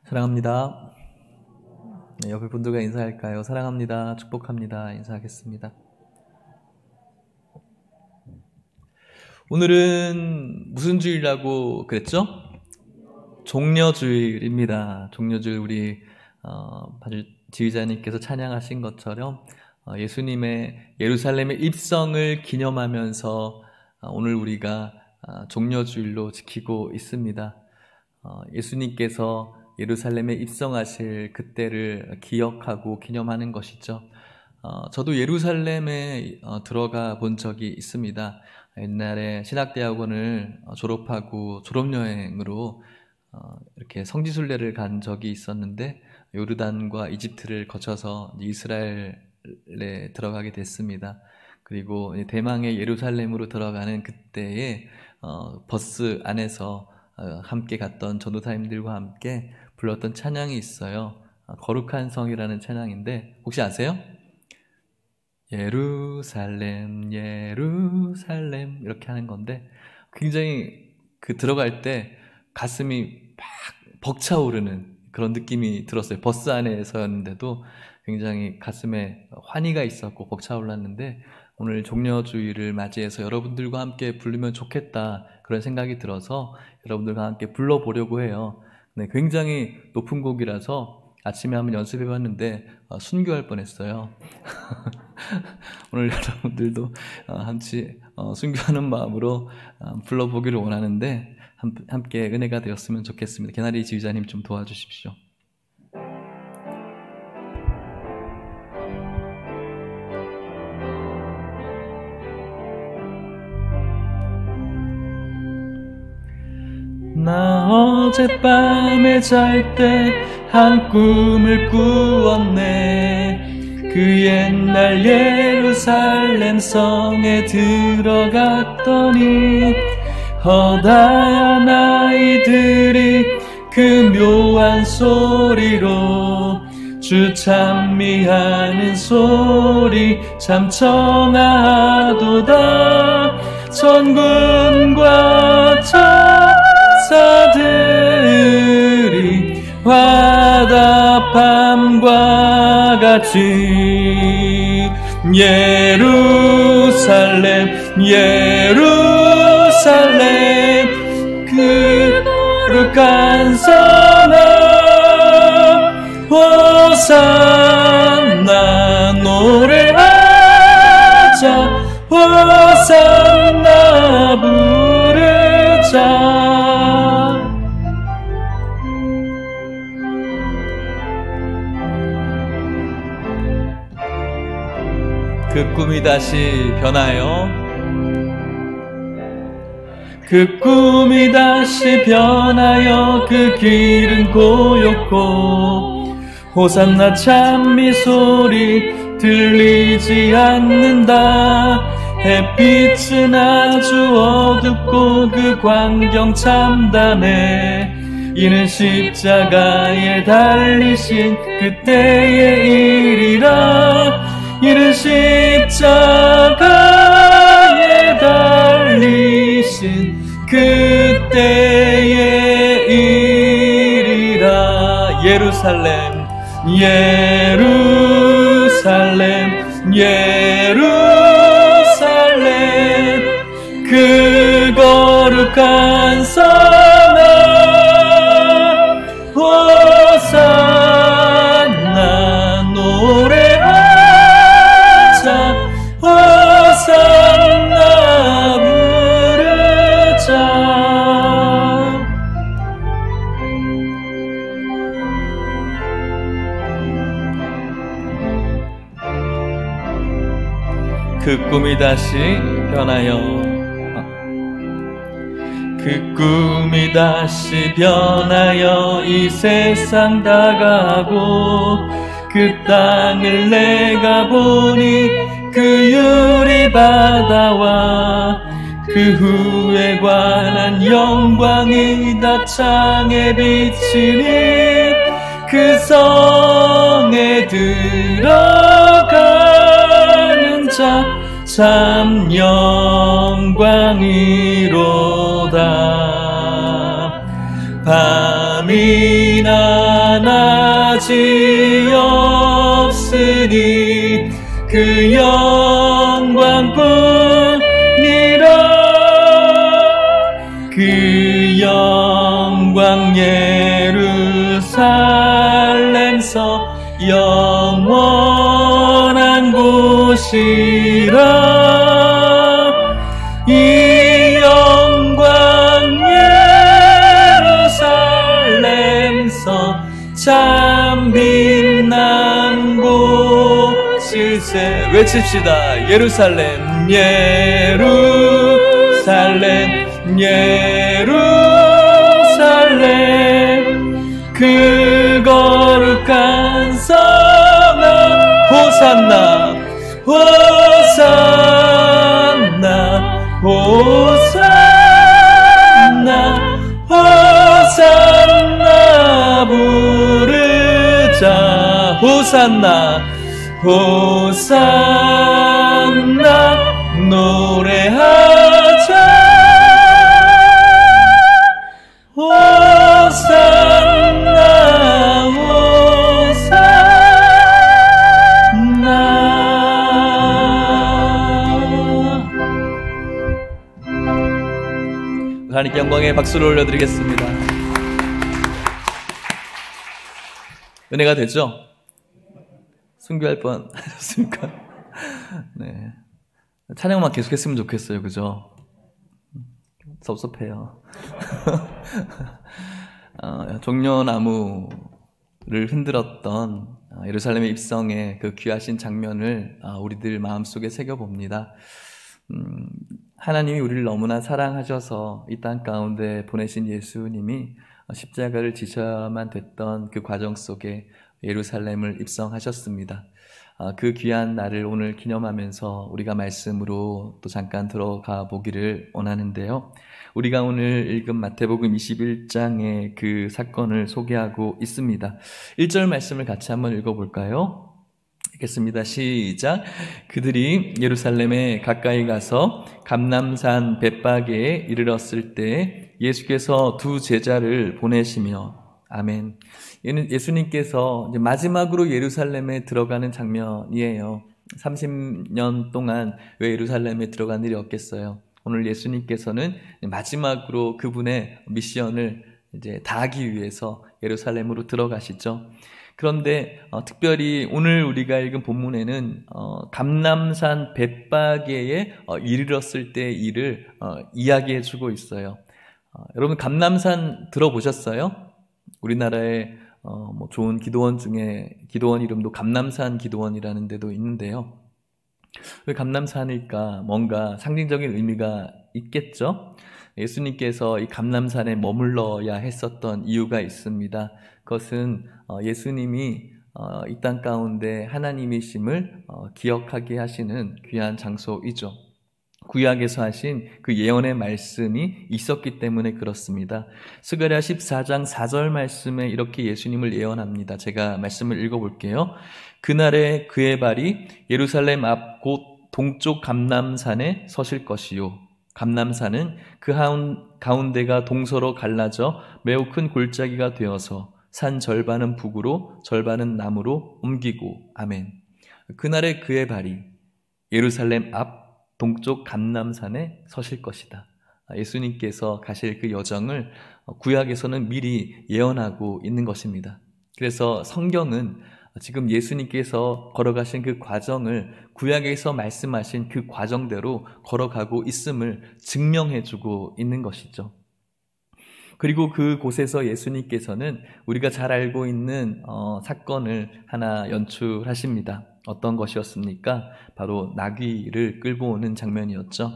사랑합니다. 네, 옆에 분들과 인사할까요? 사랑합니다. 축복합니다. 인사하겠습니다. 오늘은 무슨 주일이라고 그랬죠? 종려주일입니다. 종려주일 우리 지휘자님께서 찬양하신 것처럼 예수님의 예루살렘의 입성을 기념하면서 오늘 우리가 종려주일로 지키고 있습니다. 예수님께서 예루살렘에 입성하실 그때를 기억하고 기념하는 것이죠. 저도 예루살렘에 들어가 본 적이 있습니다. 옛날에 신학대학원을 졸업하고 졸업여행으로 이렇게 성지순례를 간 적이 있었는데 요르단과 이집트를 거쳐서 이스라엘에 들어가게 됐습니다. 그리고 대망의 예루살렘으로 들어가는 그때에 버스 안에서 함께 갔던 전도사님들과 함께 불렀던 찬양이 있어요. 거룩한 성이라는 찬양인데 혹시 아세요? 예루살렘 예루살렘 이렇게 하는 건데 굉장히 들어갈 때 가슴이 막 벅차오르는 그런 느낌이 들었어요. 버스 안에서였는데도 굉장히 가슴에 환희가 있었고 벅차올랐는데 오늘 종려주일을 맞이해서 여러분들과 함께 부르면 좋겠다 그런 생각이 들어서 여러분들과 함께 불러보려고 해요. 네, 굉장히 높은 곡이라서 아침에 한번 연습해봤는데 순교할 뻔했어요. 오늘 여러분들도 함께 순교하는 마음으로 불러보기를 원하는데 함께 은혜가 되었으면 좋겠습니다. 개나리 지휘자님 좀 도와주십시오. 나 어젯밤에 잘 때 한 꿈을 꾸었네. 그 옛날 예루살렘 성에 들어갔더니 허다한 아이들이 그 묘한 소리로 주 찬미하는 소리 참 청아하도다. 천군과 천사들이 화답함과 같이 예루살렘 예루살렘 그 거룩한 성아 호산나 노래하자 호산나 부르자. 그 꿈이 다시 변하여 그 꿈이 다시 변하여 그 길은 고요고 호산나 찬미 소리 들리지 않는다. 햇빛은 아주 어둡고 그 광경 참담해. 이는 십자가에 달리신 그때의 일이라. 이는 십자가에 달리신 그때의 일이라. 예루살렘 예루살렘 예루살렘 그 거룩한 성아 호산나 노래하자 호산나 부르자. 그 꿈이 다시 변하여 그 꿈이 다시 변하여 이 세상 다가고 그 땅을 내가 보니 그 유리 바다와 그 후에 관한 영광이 다 창에 비치니 그 성에 들어가는 자 참 영광이로다. 밤이나 것이 없으니 그 영광뿐이라. 그 영광 예루살렘서 영원한 곳이라. 이 영광 예루살렘서 참 빛난 곳일세. 외칩시다. 예루살렘 예루살렘 예루살렘 그 거룩한 성아. 호산나 호산나 호산나 호산나 부르자. 호산나 호산나 노래하자. 호산나 호산나. 하나님께 영광의 박수를 올려드리겠습니다. 은혜가 되죠? 순교할 뻔 하셨습니까? 네. 찬양만 계속했으면 좋겠어요. 그죠? 섭섭해요. 종려나무를 흔들었던 예루살렘의 입성의 그 귀하신 장면을 우리들 마음속에 새겨봅니다. 하나님이 우리를 너무나 사랑하셔서 이 땅 가운데 보내신 예수님이 십자가를 지셔야만 됐던 그 과정 속에 예루살렘을 입성하셨습니다. 그 귀한 날을 오늘 기념하면서 우리가 말씀으로 또 잠깐 들어가 보기를 원하는데요. 우리가 오늘 읽은 마태복음 21장의 그 사건을 소개하고 있습니다. 1절 말씀을 같이 한번 읽어볼까요? 읽겠습니다. 시작. 그들이 예루살렘에 가까이 가서 감람산 벳바게에 이르렀을 때 예수께서 두 제자를 보내시며. 아멘. 예수님께서 이제 마지막으로 예루살렘에 들어가는 장면이에요. 30년 동안 왜 예루살렘에 들어간 일이 없겠어요? 오늘 예수님께서는 마지막으로 그분의 미션을 이제 다하기 위해서 예루살렘으로 들어가시죠. 그런데 특별히 오늘 우리가 읽은 본문에는 감람산 벳바게에 이르렀을 때의 일을 이야기해 주고 있어요. 여러분 감람산 들어보셨어요? 우리나라에 뭐 좋은 기도원 중에 기도원 이름도 감람산 기도원이라는 데도 있는데요. 왜 감람산일까? 뭔가 상징적인 의미가 있겠죠? 예수님께서 이 감람산에 머물러야 했었던 이유가 있습니다. 그것은 예수님이 이 땅 가운데 하나님이심을 기억하게 하시는 귀한 장소이죠. 구약에서 하신 그 예언의 말씀이 있었기 때문에 그렇습니다. 스가랴 14장 4절 말씀에 이렇게 예수님을 예언합니다. 제가 말씀을 읽어볼게요. 그날에 그의 발이 예루살렘 앞 곧 동쪽 감람산에 서실 것이요. 감람산은 그 가운데가 동서로 갈라져 매우 큰 골짜기가 되어서 산 절반은 북으로 절반은 남으로 옮기고. 아멘. 그날에 그의 발이 예루살렘 앞 동쪽 감람산에 서실 것이다. 예수님께서 가실 그 여정을 구약에서는 미리 예언하고 있는 것입니다. 그래서 성경은 지금 예수님께서 걸어가신 그 과정을 구약에서 말씀하신 그 과정대로 걸어가고 있음을 증명해주고 있는 것이죠. 그리고 그곳에서 예수님께서는 우리가 잘 알고 있는 사건을 하나 연출하십니다. 어떤 것이었습니까? 바로 나귀를 끌고 오는 장면이었죠.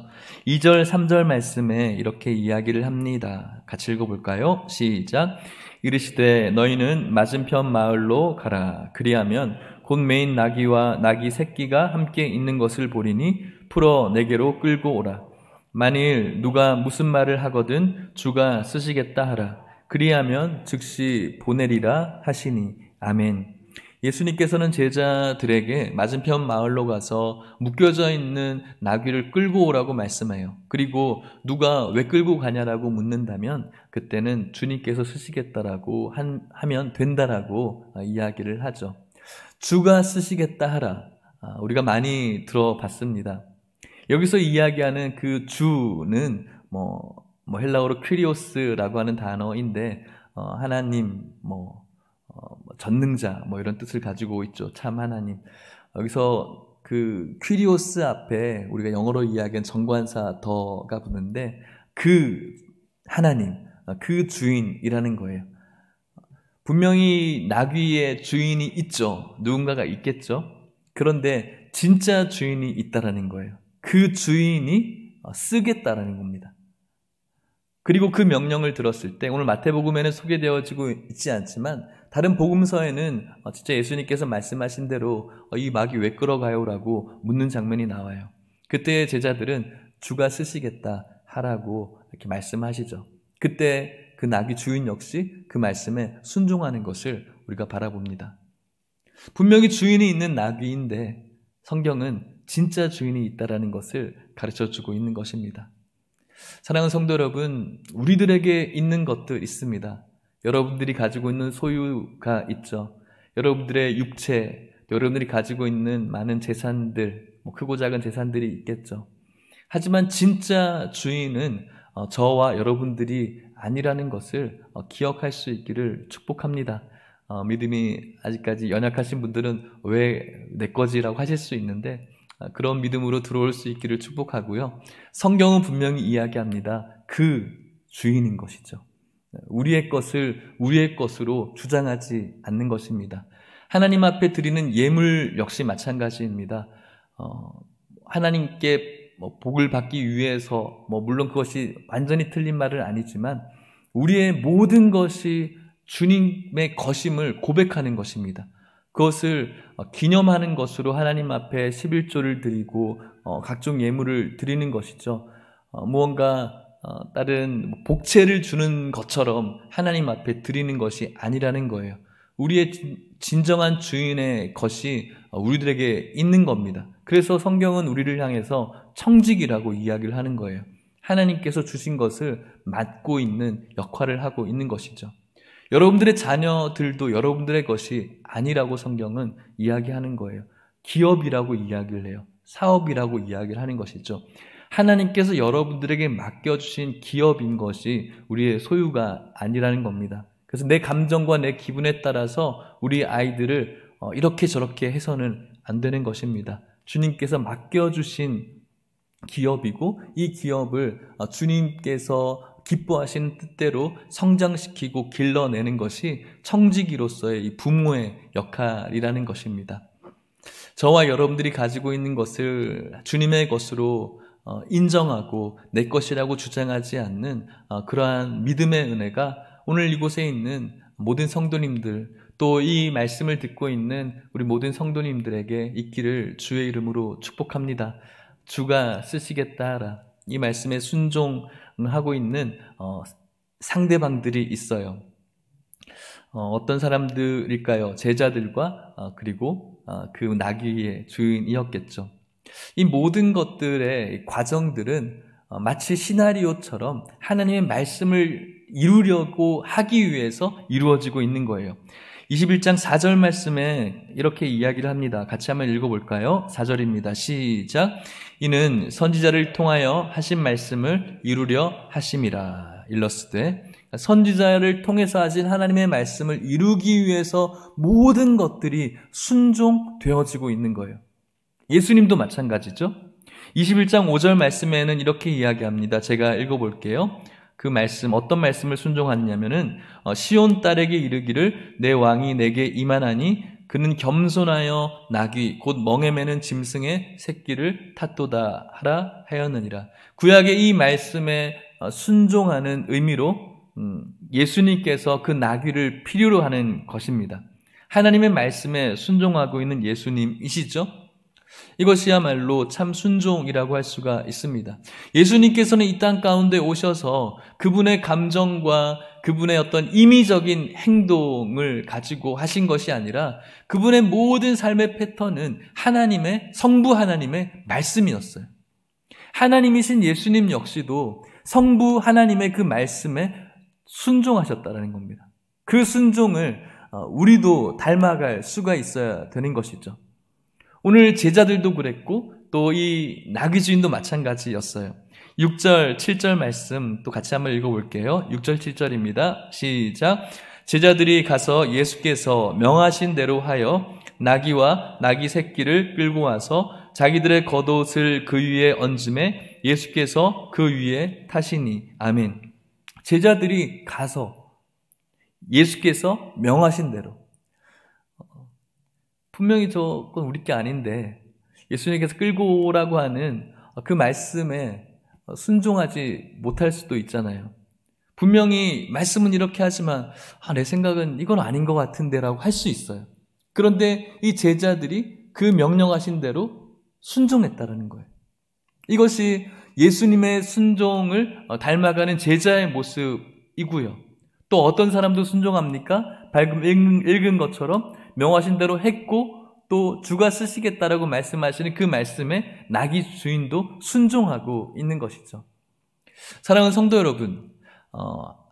2절, 3절 말씀에 이렇게 이야기를 합니다. 같이 읽어볼까요? 시작. 이르시되 너희는 맞은편 마을로 가라. 그리하면 곧 메인 나귀와 나귀 새끼가 함께 있는 것을 보리니 풀어 내게로 끌고 오라. 만일 누가 무슨 말을 하거든 주가 쓰시겠다 하라. 그리하면 즉시 보내리라 하시니. 아멘. 예수님께서는 제자들에게 맞은편 마을로 가서 묶여져 있는 나귀를 끌고 오라고 말씀해요. 그리고 누가 왜 끌고 가냐라고 묻는다면 그때는 주님께서 쓰시겠다라고 하면 된다라고 이야기를 하죠. 주가 쓰시겠다 하라. 우리가 많이 들어봤습니다. 여기서 이야기하는 그 주는 헬라어로 퀴리오스라고 하는 단어인데 하나님, 전능자 이런 뜻을 가지고 있죠. 참 하나님. 여기서 그 퀴리오스 앞에 우리가 영어로 이야기한 정관사 더가 붙는데 그 하나님, 그 주인이라는 거예요. 분명히 나귀의 주인이 있죠. 누군가가 있겠죠. 그런데 진짜 주인이 있다라는 거예요. 그 주인이 쓰겠다라는 겁니다. 그리고 그 명령을 들었을 때 오늘 마태복음에는 소개되어지고 있지 않지만 다른 복음서에는 진짜 예수님께서 말씀하신 대로 이 나귀 왜 끌어가요? 라고 묻는 장면이 나와요. 그때 제자들은 주가 쓰시겠다 하라고 이렇게 말씀하시죠. 그때 그 나귀 주인 역시 그 말씀에 순종하는 것을 우리가 바라봅니다. 분명히 주인이 있는 나귀인데 성경은 진짜 주인이 있다는 것을 가르쳐주고 있는 것입니다. 사랑하는 성도 여러분, 우리들에게 있는 것들 있습니다. 여러분들이 가지고 있는 소유가 있죠. 여러분들의 육체, 여러분들이 가지고 있는 많은 재산들, 크고 작은 재산들이 있겠죠. 하지만 진짜 주인은 저와 여러분들이 아니라는 것을 기억할 수 있기를 축복합니다. 믿음이 아직까지 연약하신 분들은 왜 내 거지라고 하실 수 있는데 그런 믿음으로 들어올 수 있기를 축복하고요. 성경은 분명히 이야기합니다. 그 주인인 것이죠. 우리의 것을 우리의 것으로 주장하지 않는 것입니다. 하나님 앞에 드리는 예물 역시 마찬가지입니다. 하나님께 복을 받기 위해서 물론 그것이 완전히 틀린 말은 아니지만 우리의 모든 것이 주님의 것임을 고백하는 것입니다. 그것을 기념하는 것으로 하나님 앞에 11조를 드리고 각종 예물을 드리는 것이죠. 무언가 다른 복채를 주는 것처럼 하나님 앞에 드리는 것이 아니라는 거예요. 우리의 진정한 주인의 것이 우리들에게 있는 겁니다. 그래서 성경은 우리를 향해서 청직이라고 이야기를 하는 거예요. 하나님께서 주신 것을 맡고 있는 역할을 하고 있는 것이죠. 여러분들의 자녀들도 여러분들의 것이 아니라고 성경은 이야기하는 거예요. 기업이라고 이야기를 해요. 사업이라고 이야기를 하는 것이죠. 하나님께서 여러분들에게 맡겨주신 기업인 것이 우리의 소유가 아니라는 겁니다. 그래서 내 감정과 내 기분에 따라서 우리 아이들을 이렇게 저렇게 해서는 안 되는 것입니다. 주님께서 맡겨주신 기업이고 이 기업을 주님께서 기뻐하시는 뜻대로 성장시키고 길러내는 것이 청지기로서의 이 부모의 역할이라는 것입니다. 저와 여러분들이 가지고 있는 것을 주님의 것으로 인정하고 내 것이라고 주장하지 않는 그러한 믿음의 은혜가 오늘 이곳에 있는 모든 성도님들 또 이 말씀을 듣고 있는 우리 모든 성도님들에게 있기를 주의 이름으로 축복합니다. 주가 쓰시겠다 하라. 이 말씀에 순종하고 있는 상대방들이 있어요. 어떤 사람들일까요? 제자들과 그리고 그 나귀의 주인이었겠죠. 이 모든 것들의 과정들은 마치 시나리오처럼 하나님의 말씀을 이루려고 하기 위해서 이루어지고 있는 거예요. 21장 4절 말씀에 이렇게 이야기를 합니다. 같이 한번 읽어볼까요? 4절입니다. 시작. 이는 선지자를 통하여 하신 말씀을 이루려 하심이라. 일러스되 선지자를 통해서 하신 하나님의 말씀을 이루기 위해서 모든 것들이 순종되어지고 있는 거예요. 예수님도 마찬가지죠. 21장 5절 말씀에는 이렇게 이야기합니다. 제가 읽어볼게요. 그 말씀, 어떤 말씀을 순종하냐면은 시온 딸에게 이르기를 내 왕이 내게 임하나니 그는 겸손하여 나귀 곧 멍에 매는 짐승의 새끼를 탓도다 하라 하였느니라. 구약의 이 말씀에 순종하는 의미로 예수님께서 그 나귀를 필요로 하는 것입니다. 하나님의 말씀에 순종하고 있는 예수님이시죠. 이것이야말로 참 순종이라고 할 수가 있습니다. 예수님께서는 이 땅 가운데 오셔서 그분의 감정과 그분의 어떤 임의적인 행동을 가지고 하신 것이 아니라 그분의 모든 삶의 패턴은 하나님의, 성부 하나님의 말씀이었어요. 하나님이신 예수님 역시도 성부 하나님의 그 말씀에 순종하셨다는 겁니다. 그 순종을 우리도 닮아갈 수가 있어야 되는 것이죠. 오늘 제자들도 그랬고 또 이 나귀 주인도 마찬가지였어요. 6절, 7절 말씀 또 같이 한번 읽어볼게요. 6절, 7절입니다. 시작. 제자들이 가서 예수께서 명하신 대로 하여 나귀와 나귀 새끼를 끌고 와서 자기들의 겉옷을 그 위에 얹음에 예수께서 그 위에 타시니. 아멘. 제자들이 가서 예수께서 명하신 대로, 분명히 저건 우리 게 아닌데 예수님께서 끌고 오라고 하는 그 말씀에 순종하지 못할 수도 있잖아요. 분명히 말씀은 이렇게 하지만 내 생각은 이건 아닌 것 같은데 라고 할 수 있어요. 그런데 이 제자들이 그 명령하신 대로 순종했다는 거예요. 이것이 예수님의 순종을 닮아가는 제자의 모습이고요. 또 어떤 사람도 순종합니까? 방금 읽은 것처럼 명하신 대로 했고 또 주가 쓰시겠다라고 말씀하시는 그 말씀에 나귀 주인도 순종하고 있는 것이죠. 사랑하는 성도 여러분,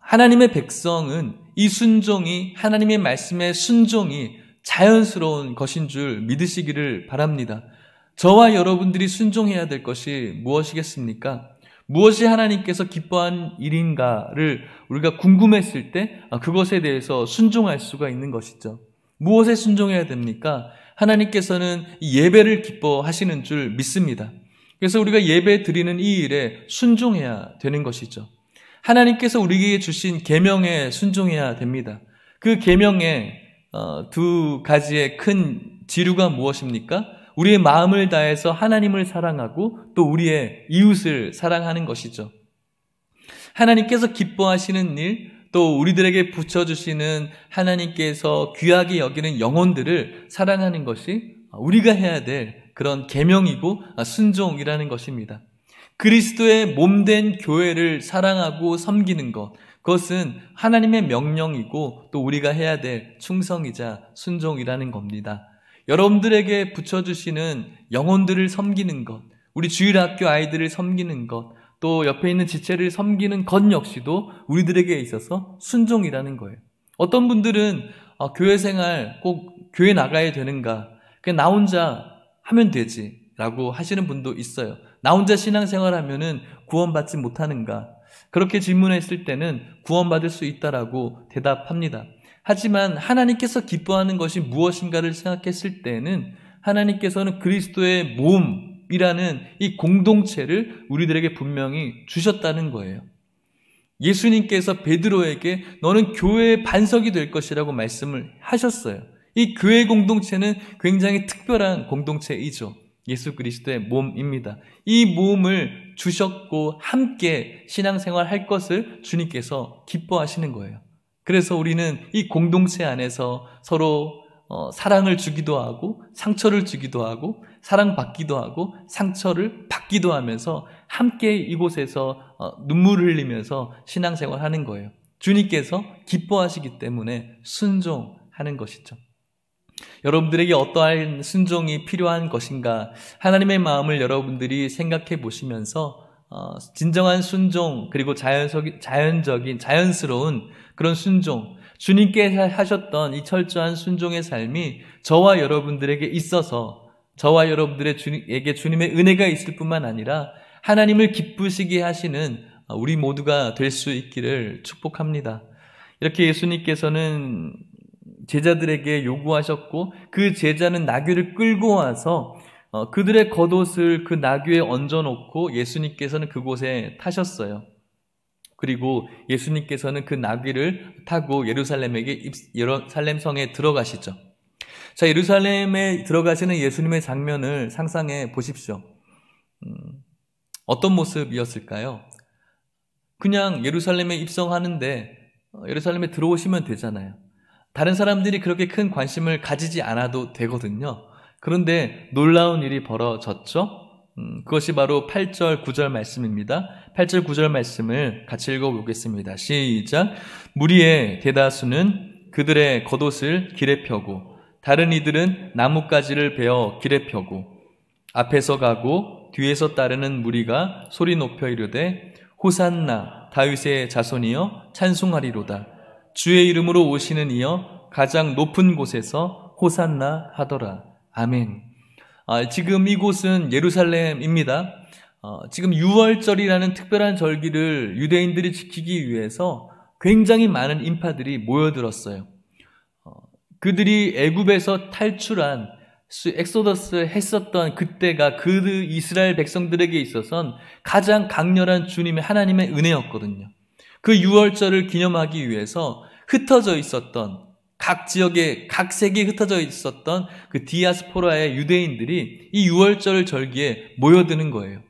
하나님의 백성은 이 순종이, 하나님의 말씀의 순종이 자연스러운 것인 줄 믿으시기를 바랍니다. 저와 여러분들이 순종해야 될 것이 무엇이겠습니까? 무엇이 하나님께서 기뻐한 일인가를 우리가 궁금했을 때 그것에 대해서 순종할 수가 있는 것이죠. 무엇에 순종해야 됩니까? 하나님께서는 예배를 기뻐하시는 줄 믿습니다. 그래서 우리가 예배 드리는 이 일에 순종해야 되는 것이죠. 하나님께서 우리에게 주신 계명에 순종해야 됩니다. 그 계명에 두 가지의 큰 지류가 무엇입니까? 우리의 마음을 다해서 하나님을 사랑하고 또 우리의 이웃을 사랑하는 것이죠. 하나님께서 기뻐하시는 일, 또 우리들에게 붙여주시는 하나님께서 귀하게 여기는 영혼들을 사랑하는 것이 우리가 해야 될 그런 계명이고 순종이라는 것입니다. 그리스도의 몸된 교회를 사랑하고 섬기는 것, 그것은 하나님의 명령이고 또 우리가 해야 될 충성이자 순종이라는 겁니다. 여러분들에게 붙여주시는 영혼들을 섬기는 것, 우리 주일학교 아이들을 섬기는 것, 또 옆에 있는 지체를 섬기는 것 역시도 우리들에게 있어서 순종이라는 거예요. 어떤 분들은 교회 생활 꼭 교회 나가야 되는가? 그냥 나 혼자 하면 되지 라고 하시는 분도 있어요. 나 혼자 신앙생활 하면은 구원받지 못하는가? 그렇게 질문했을 때는 구원받을 수 있다라고 대답합니다. 하지만 하나님께서 기뻐하는 것이 무엇인가를 생각했을 때는 하나님께서는 그리스도의 몸이라는 이 공동체를 우리들에게 분명히 주셨다는 거예요. 예수님께서 베드로에게 너는 교회의 반석이 될 것이라고 말씀을 하셨어요. 이 교회 공동체는 굉장히 특별한 공동체이죠. 예수 그리스도의 몸입니다. 이 몸을 주셨고 함께 신앙생활 할 것을 주님께서 기뻐하시는 거예요. 그래서 우리는 이 공동체 안에서 서로 사랑을 주기도 하고 상처를 주기도 하고 사랑받기도 하고 상처를 받기도 하면서 함께 이곳에서 눈물을 흘리면서 신앙생활 하는 거예요. 주님께서 기뻐하시기 때문에 순종하는 것이죠. 여러분들에게 어떠한 순종이 필요한 것인가, 하나님의 마음을 여러분들이 생각해 보시면서 진정한 순종, 그리고 자연적인 자연스러운 그런 순종, 주님께 하셨던 이 철저한 순종의 삶이 저와 여러분들에게 있어서 저와 여러분들에게 주님의 은혜가 있을 뿐만 아니라 하나님을 기쁘시게 하시는 우리 모두가 될 수 있기를 축복합니다. 이렇게 예수님께서는 제자들에게 요구하셨고 그 제자는 나귀를 끌고 와서 그들의 겉옷을 그 나귀에 얹어놓고 예수님께서는 그곳에 타셨어요. 그리고 예수님께서는 그 나귀를 타고 예루살렘 성에 들어가시죠. 자, 예루살렘에 들어가시는 예수님의 장면을 상상해 보십시오. 어떤 모습이었을까요? 그냥 예루살렘에 입성하는데 예루살렘에 들어오시면 되잖아요. 다른 사람들이 그렇게 큰 관심을 가지지 않아도 되거든요. 그런데 놀라운 일이 벌어졌죠. 그것이 바로 8절 9절 말씀입니다. 8절 9절 말씀을 같이 읽어보겠습니다. 시작. 무리의 대다수는 그들의 겉옷을 길에 펴고 다른 이들은 나뭇가지를 베어 길에 펴고 앞에서 가고 뒤에서 따르는 무리가 소리 높여 이르되 호산나 다윗의 자손이여 찬송하리로다. 주의 이름으로 오시는 이여 가장 높은 곳에서 호산나 하더라. 아멘. 지금 이곳은 예루살렘입니다. 지금 유월절이라는 특별한 절기를 유대인들이 지키기 위해서 굉장히 많은 인파들이 모여들었어요. 그들이 애굽에서 탈출한 엑소더스 했었던 그때가 그 이스라엘 백성들에게 있어서는 가장 강렬한 주님의 하나님의 은혜였거든요. 그 유월절을 기념하기 위해서 흩어져 있었던 각 지역에 각 세계에 흩어져 있었던 그 디아스포라의 유대인들이 이 유월절 절기에 모여드는 거예요.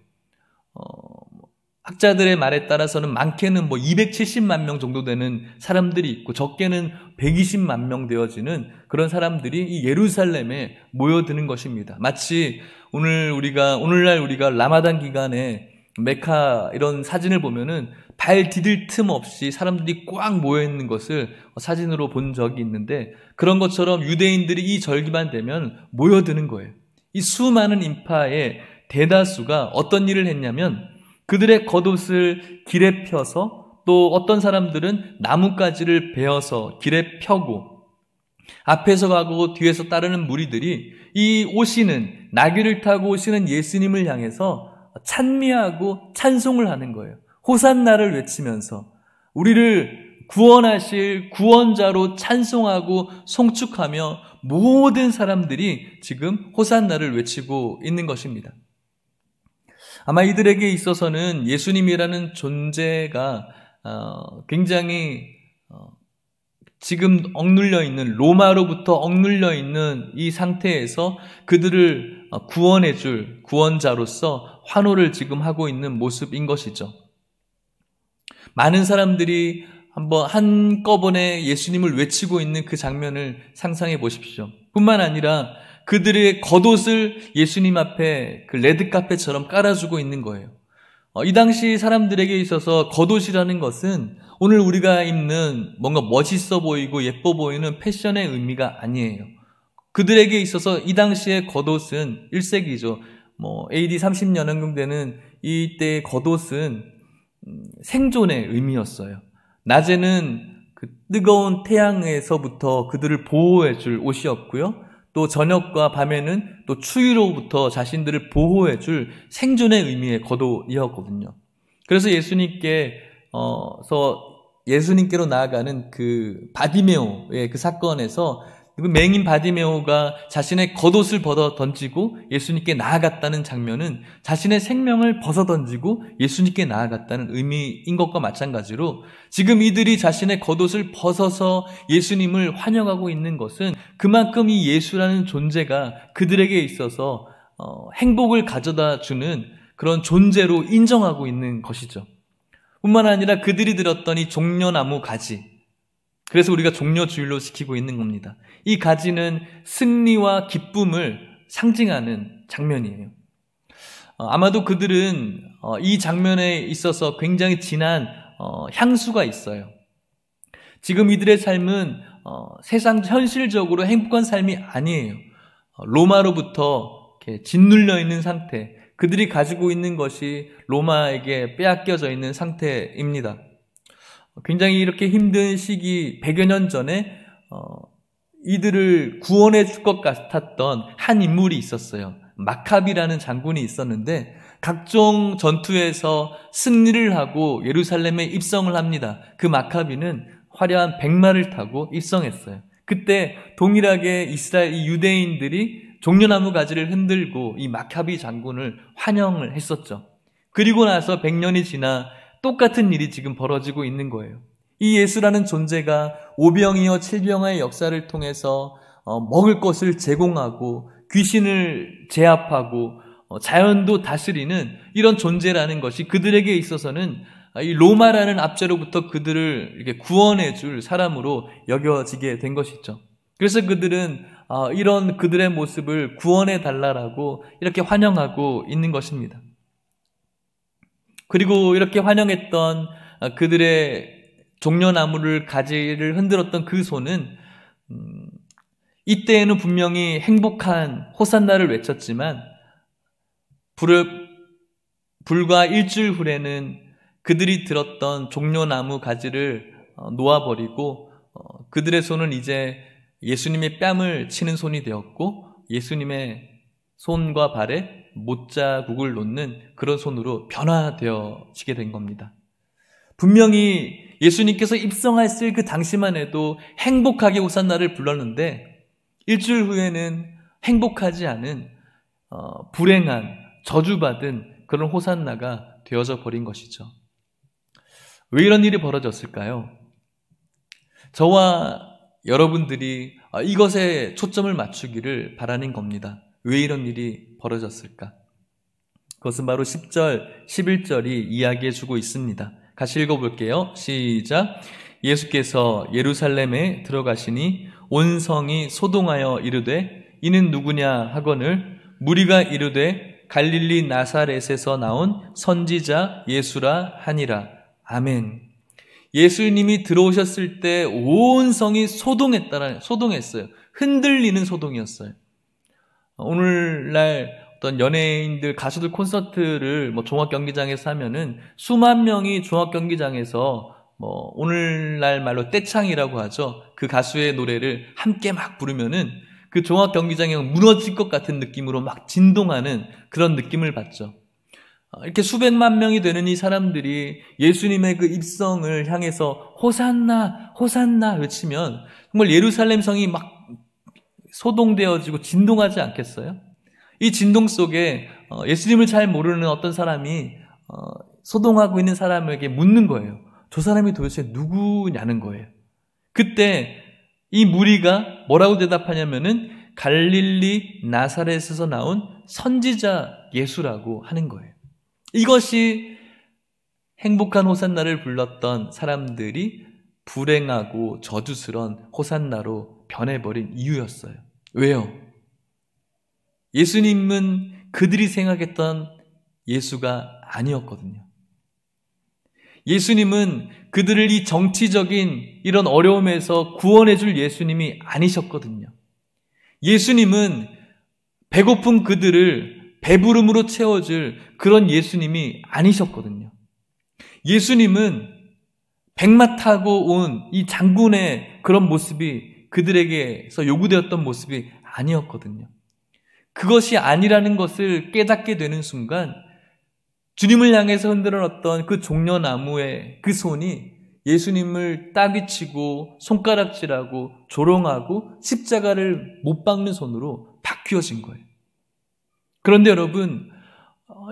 학자들의 말에 따라서는 많게는 270만 명 정도 되는 사람들이 있고 적게는 120만 명 되어지는 그런 사람들이 이 예루살렘에 모여드는 것입니다. 마치 오늘날 우리가 라마단 기간에 메카 이런 사진을 보면은 발 디딜 틈 없이 사람들이 꽉 모여 있는 것을 사진으로 본 적이 있는데 그런 것처럼 유대인들이 이 절기만 되면 모여드는 거예요. 이 수많은 인파의 대다수가 어떤 일을 했냐면 그들의 겉옷을 길에 펴서 또 어떤 사람들은 나뭇가지를 베어서 길에 펴고 앞에서 가고 뒤에서 따르는 무리들이 이 오시는 나귀를 타고 오시는 예수님을 향해서 찬미하고 찬송을 하는 거예요. 호산나를 외치면서 우리를 구원하실 구원자로 찬송하고 송축하며 모든 사람들이 지금 호산나를 외치고 있는 것입니다. 아마 이들에게 있어서는 예수님이라는 존재가 굉장히 지금 억눌려 있는 로마로부터 억눌려 있는 이 상태에서 그들을 구원해 줄 구원자로서 환호를 지금 하고 있는 모습인 것이죠. 많은 사람들이 한꺼번에 예수님을 외치고 있는 그 장면을 상상해 보십시오. 뿐만 아니라 그들의 겉옷을 예수님 앞에 그 레드카펫처럼 깔아주고 있는 거예요. 이 당시 사람들에게 있어서 겉옷이라는 것은 오늘 우리가 입는 뭔가 멋있어 보이고 예뻐 보이는 패션의 의미가 아니에요. 그들에게 있어서 이 당시의 겉옷은 1세기죠. AD 30년 현경되는 이때의 겉옷은 생존의 의미였어요. 낮에는 그 뜨거운 태양에서부터 그들을 보호해 줄 옷이었고요. 또 저녁과 밤에는 또 추위로부터 자신들을 보호해 줄 생존의 의미의 겉옷이었거든요. 그래서 예수님께로 나아가는 그 바디메오의 그 사건에서 그 맹인 바디메오가 자신의 겉옷을 벗어 던지고 예수님께 나아갔다는 장면은 자신의 생명을 벗어 던지고 예수님께 나아갔다는 의미인 것과 마찬가지로 지금 이들이 자신의 겉옷을 벗어서 예수님을 환영하고 있는 것은 그만큼 이 예수라는 존재가 그들에게 있어서 행복을 가져다 주는 그런 존재로 인정하고 있는 것이죠. 뿐만 아니라 그들이 들었던 이 종려나무 가지, 그래서 우리가 종려주일로 지키고 있는 겁니다. 이 가지는 승리와 기쁨을 상징하는 장면이에요. 아마도 그들은 이 장면에 있어서 굉장히 진한 향수가 있어요. 지금 이들의 삶은 세상 현실적으로 행복한 삶이 아니에요. 로마로부터 이렇게 짓눌려 있는 상태, 그들이 가지고 있는 것이 로마에게 빼앗겨져 있는 상태입니다. 굉장히 이렇게 힘든 시기 100여 년 전에 이들을 구원해 줄 것 같았던 한 인물이 있었어요. 마카비라는 장군이 있었는데 각종 전투에서 승리를 하고 예루살렘에 입성을 합니다. 그 마카비는 화려한 백마를 타고 입성했어요. 그때 동일하게 이스라엘 유대인들이 종려나무 가지를 흔들고 이 마카비 장군을 환영을 했었죠. 그리고 나서 100년이 지나 똑같은 일이 지금 벌어지고 있는 거예요. 이 예수라는 존재가 오병이어 칠병의 역사를 통해서 먹을 것을 제공하고 귀신을 제압하고 자연도 다스리는 이런 존재라는 것이 그들에게 있어서는 이 로마라는 압제로부터 그들을 이렇게 구원해 줄 사람으로 여겨지게 된 것이죠. 그래서 그들은 이런 그들의 모습을 구원해 달라라고 이렇게 환영하고 있는 것입니다. 그리고 이렇게 환영했던 그들의 종려나무를 가지를 흔들었던 그 손은 이때에는 분명히 행복한 호산나를 외쳤지만 불과 일주일 후에는 그들이 들었던 종려나무 가지를 놓아버리고 그들의 손은 이제 예수님의 뺨을 치는 손이 되었고 예수님의 손과 발에 못자국을 놓는 그런 손으로 변화되어지게 된 겁니다. 분명히 예수님께서 입성했을 그 당시만 해도 행복하게 호산나를 불렀는데 일주일 후에는 행복하지 않은 불행한 저주받은 그런 호산나가 되어져 버린 것이죠. 왜 이런 일이 벌어졌을까요? 저와 여러분들이 이것에 초점을 맞추기를 바라는 겁니다. 왜 이런 일이 벌어졌을까? 그것은 바로 10절, 11절이 이야기해 주고 있습니다. 같이 읽어볼게요. 시작. 예수께서 예루살렘에 들어가시니 온 성이 소동하여 이르되 이는 누구냐 하거늘 무리가 이르되 갈릴리 나사렛에서 나온 선지자 예수라 하니라. 아멘. 예수님이 들어오셨을 때 온 성이 소동했어요. 흔들리는 소동이었어요. 오늘날 어떤 연예인들, 가수들 콘서트를 종합경기장에서 하면은 수만 명이 종합경기장에서 오늘날 말로 떼창이라고 하죠. 그 가수의 노래를 함께 막 부르면은 그 종합경기장이 무너질 것 같은 느낌으로 막 진동하는 그런 느낌을 받죠. 이렇게 수백만 명이 되는 이 사람들이 예수님의 그 입성을 향해서 호산나, 호산나 외치면 정말 예루살렘 성이 막 소동되어지고 진동하지 않겠어요? 이 진동 속에 예수님을 잘 모르는 어떤 사람이 소동하고 있는 사람에게 묻는 거예요. 저 사람이 도대체 누구냐는 거예요. 그때 이 무리가 뭐라고 대답하냐면은 갈릴리 나사렛에서 나온 선지자 예수라고 하는 거예요. 이것이 행복한 호산나를 불렀던 사람들이 불행하고 저주스러운 호산나로 변해버린 이유였어요. 왜요? 예수님은 그들이 생각했던 예수가 아니었거든요. 예수님은 그들을 이 정치적인 이런 어려움에서 구원해 줄 예수님이 아니셨거든요. 예수님은 배고픈 그들을 배부름으로 채워줄 그런 예수님이 아니셨거든요. 예수님은 백마 타고 온 이 장군의 그런 모습이 그들에게서 요구되었던 모습이 아니었거든요. 그것이 아니라는 것을 깨닫게 되는 순간 주님을 향해서 흔들었던 그 종려나무의 그 손이 예수님을 따귀치고 손가락질하고 조롱하고 십자가를 못 박는 손으로 바뀌어진 거예요. 그런데 여러분,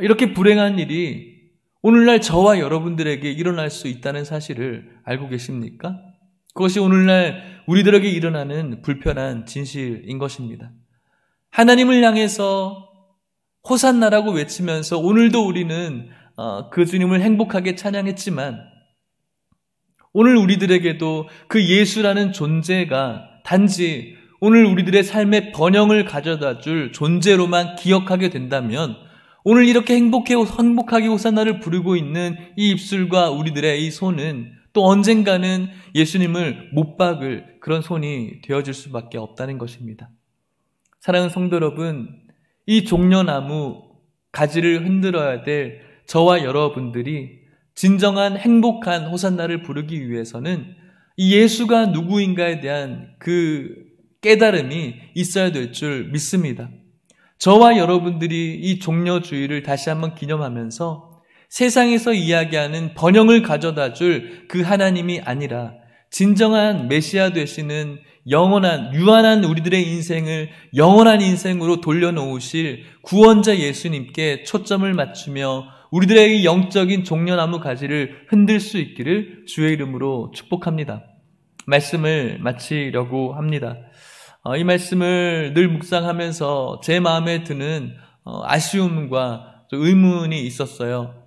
이렇게 불행한 일이 오늘날 저와 여러분들에게 일어날 수 있다는 사실을 알고 계십니까? 그것이 오늘날 우리들에게 일어나는 불편한 진실인 것입니다. 하나님을 향해서 호산나라고 외치면서 오늘도 우리는 그 주님을 행복하게 찬양했지만 오늘 우리들에게도 그 예수라는 존재가 단지 오늘 우리들의 삶의 번영을 가져다 줄 존재로만 기억하게 된다면 오늘 이렇게 행복하게 호산나를 부르고 있는 이 입술과 우리들의 이 손은 또 언젠가는 예수님을 못 박을 그런 손이 되어질 수밖에 없다는 것입니다. 사랑하는 성도 여러분, 이 종려나무 가지를 흔들어야 될 저와 여러분들이 진정한 행복한 호산나를 부르기 위해서는 이 예수가 누구인가에 대한 그 깨달음이 있어야 될 줄 믿습니다. 저와 여러분들이 이 종려주의를 다시 한번 기념하면서 세상에서 이야기하는 번영을 가져다 줄 그 하나님이 아니라 진정한 메시아 되시는 영원한 유한한 우리들의 인생을 영원한 인생으로 돌려놓으실 구원자 예수님께 초점을 맞추며 우리들의 영적인 종려나무 가지를 흔들 수 있기를 주의 이름으로 축복합니다. 말씀을 마치려고 합니다. 이 말씀을 늘 묵상하면서 제 마음에 드는 아쉬움과 의문이 있었어요.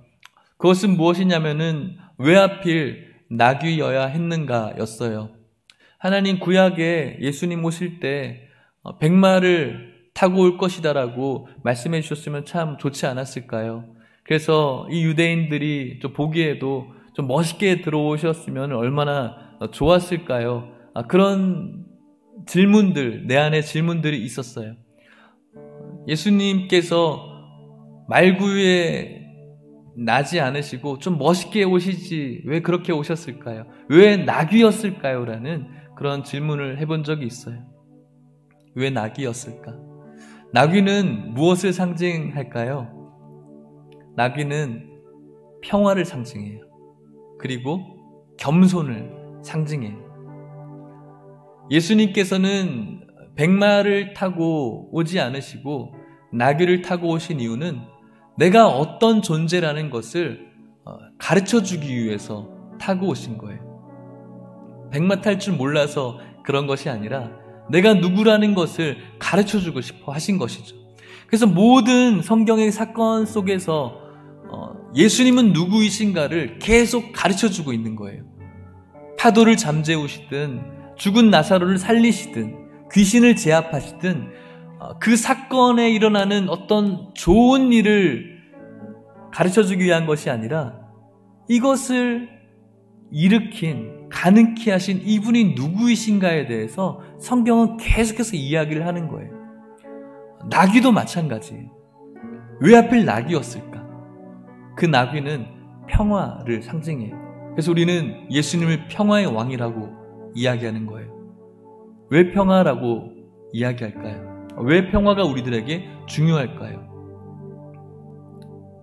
그것은 무엇이냐면은 왜 하필 나귀여야 했는가 였어요. 하나님 구약에 예수님 오실 때 백마를 타고 올 것이다라고 말씀해 주셨으면 참 좋지 않았을까요? 그래서 이 유대인들이 좀 보기에도 좀 멋있게 들어오셨으면 얼마나 좋았을까요? 그런 질문들, 내 안에 질문들이 있었어요. 예수님께서 말구유에 나지 않으시고 좀 멋있게 오시지 왜 그렇게 오셨을까요? 왜 나귀였을까요? 라는 그런 질문을 해본 적이 있어요. 왜 나귀였을까? 나귀는 무엇을 상징할까요? 나귀는 평화를 상징해요. 그리고 겸손을 상징해요. 예수님께서는 백마를 타고 오지 않으시고 나귀를 타고 오신 이유는 내가 어떤 존재라는 것을 가르쳐주기 위해서 타고 오신 거예요. 백마 탈 줄 몰라서 그런 것이 아니라 내가 누구라는 것을 가르쳐주고 싶어 하신 것이죠. 그래서 모든 성경의 사건 속에서 예수님은 누구이신가를 계속 가르쳐주고 있는 거예요. 파도를 잠재우시든 죽은 나사로를 살리시든 귀신을 제압하시든 그 사건에 일어나는 어떤 좋은 일을 가르쳐주기 위한 것이 아니라 이것을 일으킨, 가능케 하신 이분이 누구이신가에 대해서 성경은 계속해서 이야기를 하는 거예요. 나귀도 마찬가지예요. 왜 하필 나귀였을까? 그 나귀는 평화를 상징해요. 그래서 우리는 예수님을 평화의 왕이라고 이야기하는 거예요. 왜 평화라고 이야기할까요? 왜 평화가 우리들에게 중요할까요?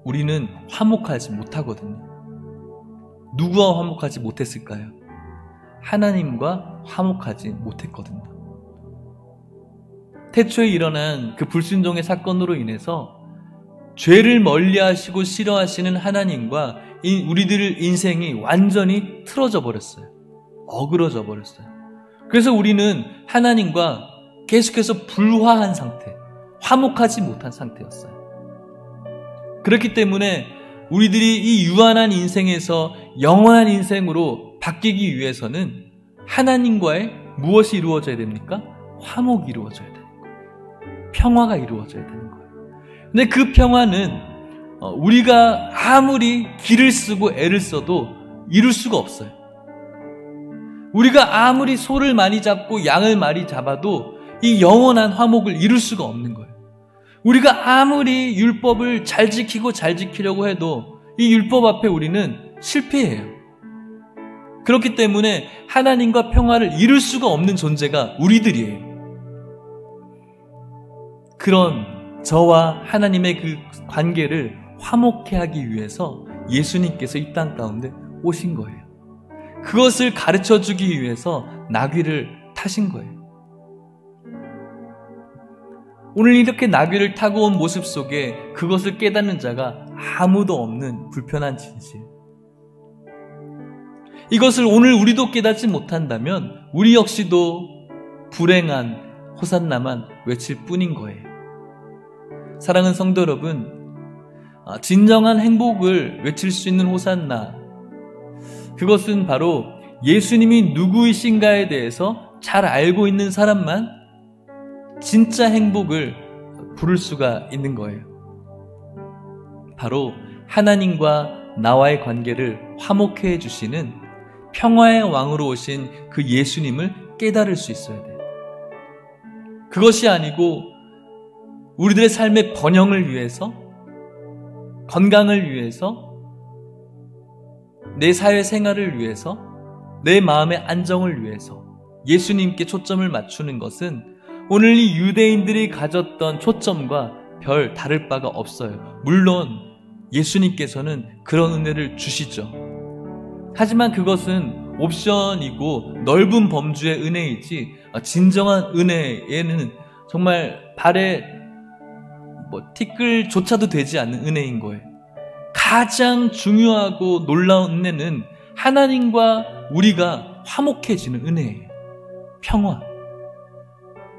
우리는 화목하지 못하거든요. 누구와 화목하지 못했을까요? 하나님과 화목하지 못했거든요. 태초에 일어난 그 불순종의 사건으로 인해서 죄를 멀리하시고 싫어하시는 하나님과 우리들 인생이 완전히 틀어져 버렸어요. 어그러져 버렸어요. 그래서 우리는 하나님과 계속해서 불화한 상태, 화목하지 못한 상태였어요. 그렇기 때문에 우리들이 이 유한한 인생에서 영원한 인생으로 바뀌기 위해서는 하나님과의 무엇이 이루어져야 됩니까? 화목이 이루어져야 되는 거예요. 평화가 이루어져야 되는 거예요. 근데 그 평화는 우리가 아무리 기를 쓰고 애를 써도 이룰 수가 없어요. 우리가 아무리 소를 많이 잡고 양을 많이 잡아도 이 영원한 화목을 이룰 수가 없는 거예요. 우리가 아무리 율법을 잘 지키고 잘 지키려고 해도 이 율법 앞에 우리는 실패해요. 그렇기 때문에 하나님과 평화를 이룰 수가 없는 존재가 우리들이에요. 그런 저와 하나님의 그 관계를 화목케 하기 위해서 예수님께서 이 땅 가운데 오신 거예요. 그것을 가르쳐주기 위해서 나귀를 타신 거예요. 오늘 이렇게 나귀를 타고 온 모습 속에 그것을 깨닫는 자가 아무도 없는 불편한 진실. 이것을 오늘 우리도 깨닫지 못한다면 우리 역시도 불행한 호산나만 외칠 뿐인 거예요. 사랑하는 성도 여러분, 진정한 행복을 외칠 수 있는 호산나, 그것은 바로 예수님이 누구이신가에 대해서 잘 알고 있는 사람만 진짜 행복을 부를 수가 있는 거예요. 바로 하나님과 나와의 관계를 화목해 해주시는 평화의 왕으로 오신 그 예수님을 깨달을 수 있어야 돼요. 그것이 아니고 우리들의 삶의 번영을 위해서, 건강을 위해서, 내 사회 생활을 위해서, 내 마음의 안정을 위해서 예수님께 초점을 맞추는 것은 오늘 이 유대인들이 가졌던 초점과 별 다를 바가 없어요. 물론 예수님께서는 그런 은혜를 주시죠. 하지만 그것은 옵션이고 넓은 범주의 은혜이지 진정한 은혜에는 정말 발에 티끌조차도 되지 않는 은혜인 거예요. 가장 중요하고 놀라운 은혜는 하나님과 우리가 화목해지는 은혜예요. 평화.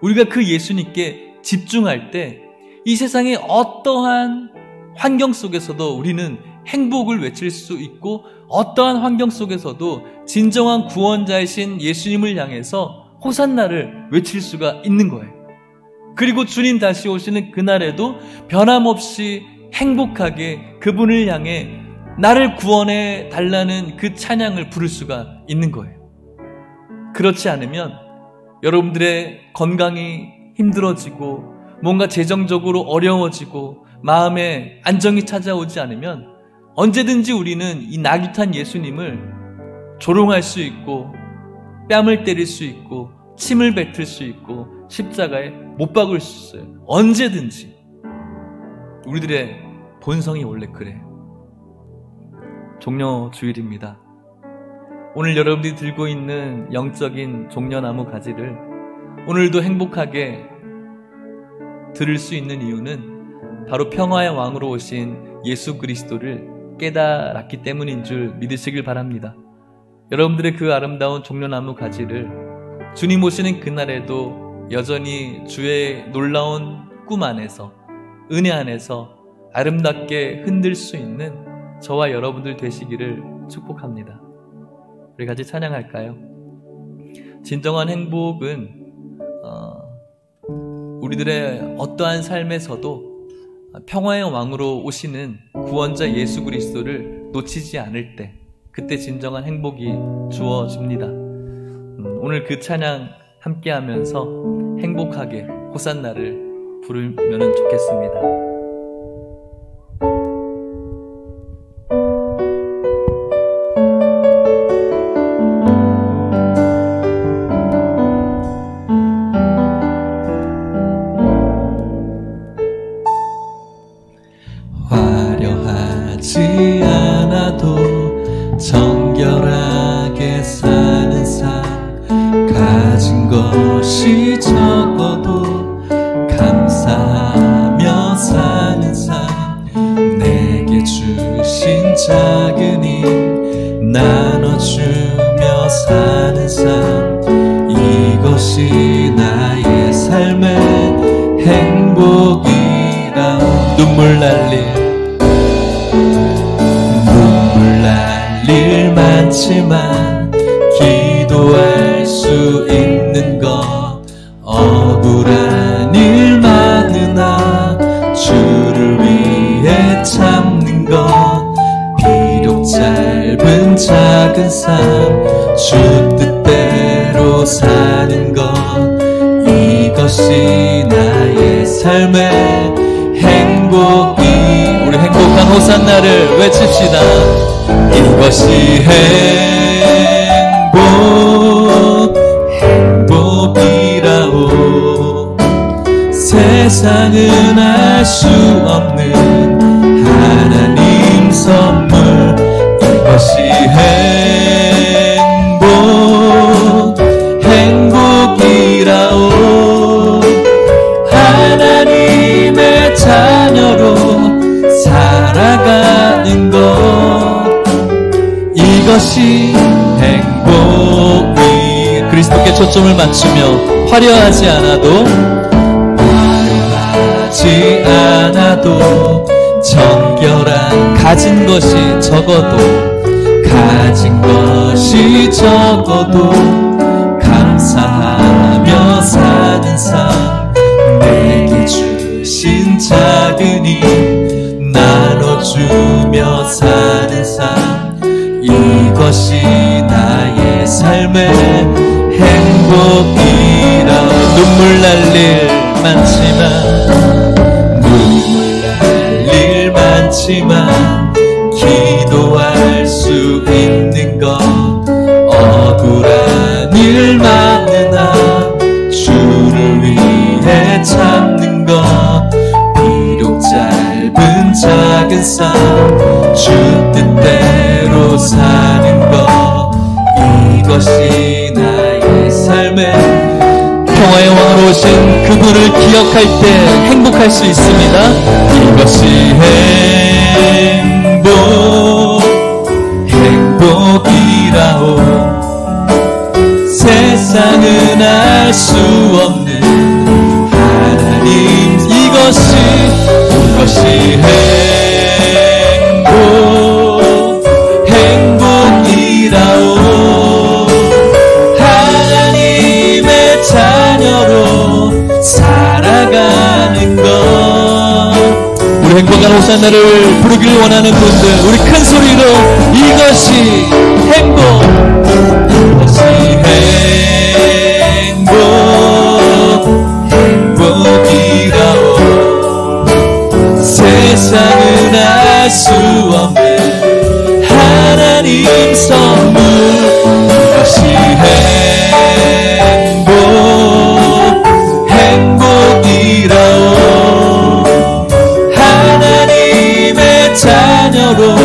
우리가 그 예수님께 집중할 때 이 세상의 어떠한 환경 속에서도 우리는 행복을 외칠 수 있고 어떠한 환경 속에서도 진정한 구원자이신 예수님을 향해서 호산나를 외칠 수가 있는 거예요. 그리고 주님 다시 오시는 그날에도 변함없이 행복하게 그분을 향해 나를 구원해 달라는 그 찬양을 부를 수가 있는 거예요. 그렇지 않으면 여러분들의 건강이 힘들어지고 뭔가 재정적으로 어려워지고 마음에 안정이 찾아오지 않으면 언제든지 우리는 이 나귀탄 예수님을 조롱할 수 있고 뺨을 때릴 수 있고 침을 뱉을 수 있고 십자가에 못 박을 수 있어요. 언제든지. 우리들의 본성이 원래 그래요. 종려 주일입니다. 오늘 여러분들이 들고 있는 영적인 종려나무 가지를 오늘도 행복하게 들을 수 있는 이유는 바로 평화의 왕으로 오신 예수 그리스도를 깨달았기 때문인 줄 믿으시길 바랍니다. 여러분들의 그 아름다운 종려나무 가지를 주님 오시는 그날에도 여전히 주의 놀라운 꿈 안에서, 은혜 안에서 아름답게 흔들 수 있는 저와 여러분들 되시기를 축복합니다. 우리 같이 찬양할까요? 진정한 행복은 우리들의 어떠한 삶에서도 평화의 왕으로 오시는 구원자 예수 그리스도를 놓치지 않을 때, 그때 진정한 행복이 주어집니다. 오늘 그 찬양 함께 하면서 행복하게 호산나를 부르면 좋겠습니다. 화려하지 않아도 정결하게 사는 삶, 가진 것이 적어도 감사하며 사는 삶, 내게 주신 작은 힘 나눠주며 사는 삶, 이것이 나의 삶의 행복이라. 눈물 날 일 많지만 기도할 수 있는 것, 억울한 일 많으나 주를 위해 참는 것, 비록 짧은 작은 삶 주 뜻대로 사는 것, 이것이 나의 삶의 행복이. 우리 행복한 호산나를 외칩시다. 이것이 행복이라오. 세상은 알 수 없는 하나님 선물, 이것이 행복이라오. 하나님의 자녀로 살아가는 것, 이것이 행복이. 그리스도께 초점을 맞추며 화려하지 않아도 정결한, 가진 것이 적어도 감사하며 사는 삶, 내게 주신 작은 힘 나눠주며 사는 삶, 이것이 나의 삶의 행복이라. 눈물 날 일 많지만 기도할 수 있는 것, 억울한 일 많으나 주를 위해 참는 것, 비록 짧은 작은 삶 주 뜻대로 사는 것, 이것이 나의 삶의 평화의 왕으로 오신 그분을 기억할 때 행복할 수 있습니다. 이것이 행복이라오. 세상은 알 수 없는 하나님, 이것이 행복이라오. 하나님의 자녀로 살아가 행복한 호산나를 부르길 원하는 분들, 우리 큰 소리로 이것이 행복, 이것이 행복이라오. 세상은 알 수 없는 하나님 선물, 이것이 행복이라오. 하나님의 자녀로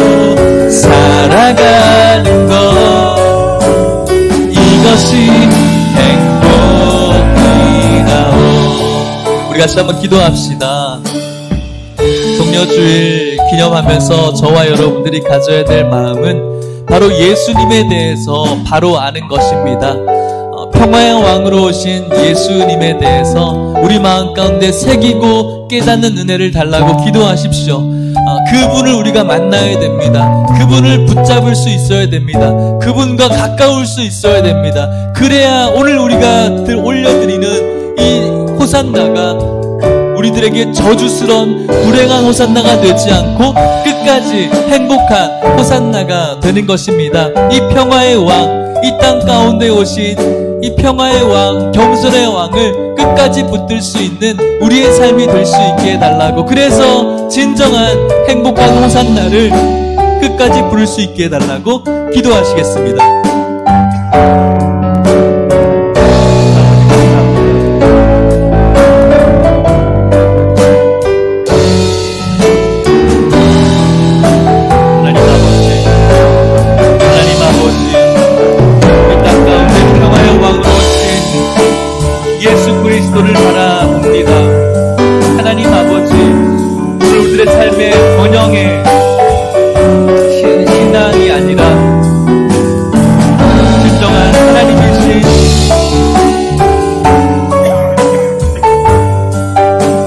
살아가는 것, 이것이 행복이라오. 우리 같이 한번 기도합시다. 종려주일 기념하면서 저와 여러분들이 가져야 될 마음은 바로 예수님에 대해서 바로 아는 것입니다. 평화의 왕으로 오신 예수님에 대해서 우리 마음 가운데 새기고 깨닫는 은혜를 달라고 기도하십시오. 그분을 우리가 만나야 됩니다. 그분을 붙잡을 수 있어야 됩니다. 그분과 가까울 수 있어야 됩니다. 그래야 오늘 우리가 올려드리는 이 호산나가 우리들에게 저주스러운 불행한 호산나가 되지 않고 끝까지 행복한 호산나가 되는 것입니다. 이 평화의 왕, 이 땅 가운데 오신 이 평화의 왕, 겸손의 왕을 끝까지 붙들 수 있는 우리의 삶이 될 수 있게 해달라고, 그래서 진정한 행복한 호산나를 끝까지 부를 수 있게 해달라고 기도하시겠습니다. 그리스도를 바라봅니다. 하나님 아버지, 오늘 우리들의 삶의 번영의 신앙이 아니라 진정한 하나님이신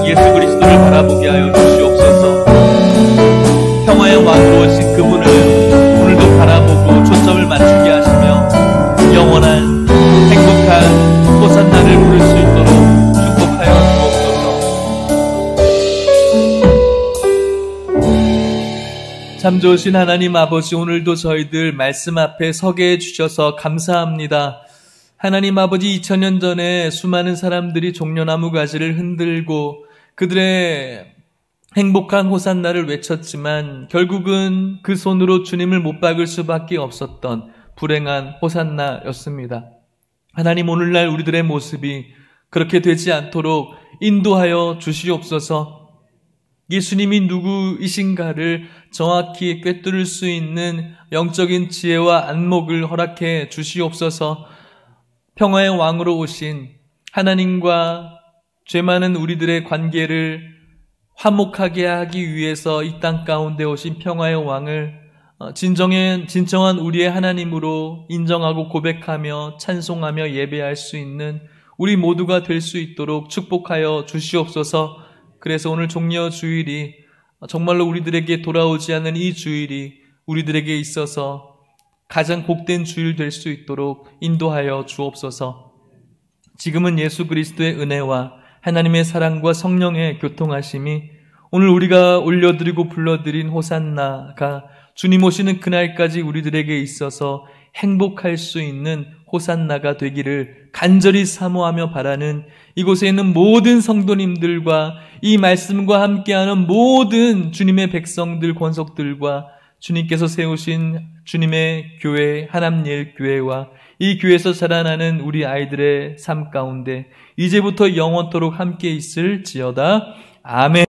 예수 그리스도를 바라보게 하여 주시옵소서. 평화의 왕으로 오신 그분을 오늘도 바라보고 초점을 맞추게 하시며 영원한 행복한 호산나를 부를 수 있도록 축복하여 주옵소서. 참 좋으신 하나님 아버지, 오늘도 저희들 말씀 앞에 서게 해주셔서 감사합니다. 하나님 아버지, 2000년 전에 수많은 사람들이 종려나무 가지를 흔들고 그들의 행복한 호산나를 외쳤지만 결국은 그 손으로 주님을 못 박을 수밖에 없었던 불행한 호산나였습니다. 하나님, 오늘날 우리들의 모습이 그렇게 되지 않도록 인도하여 주시옵소서. 예수님이 누구이신가를 정확히 꿰뚫을 수 있는 영적인 지혜와 안목을 허락해 주시옵소서. 평화의 왕으로 오신 하나님과 죄 많은 우리들의 관계를 화목하게 하기 위해서 이 땅 가운데 오신 평화의 왕을 진정한 우리의 하나님으로 인정하고 고백하며 찬송하며 예배할 수 있는 우리 모두가 될 수 있도록 축복하여 주시옵소서. 그래서 오늘 종려 주일이 정말로 우리들에게 돌아오지 않은 이 주일이 우리들에게 있어서 가장 복된 주일 될 수 있도록 인도하여 주옵소서. 지금은 예수 그리스도의 은혜와 하나님의 사랑과 성령의 교통하심이 오늘 우리가 올려드리고 불러드린 호산나가 주님 오시는 그날까지 우리들에게 있어서 행복할 수 있는 호산나가 되기를 간절히 사모하며 바라는 이곳에 있는 모든 성도님들과 이 말씀과 함께하는 모든 주님의 백성들, 권속들과 주님께서 세우신 주님의 교회, 하남예일 교회와 이 교회에서 자라나는 우리 아이들의 삶 가운데 이제부터 영원토록 함께 있을지어다. 아멘.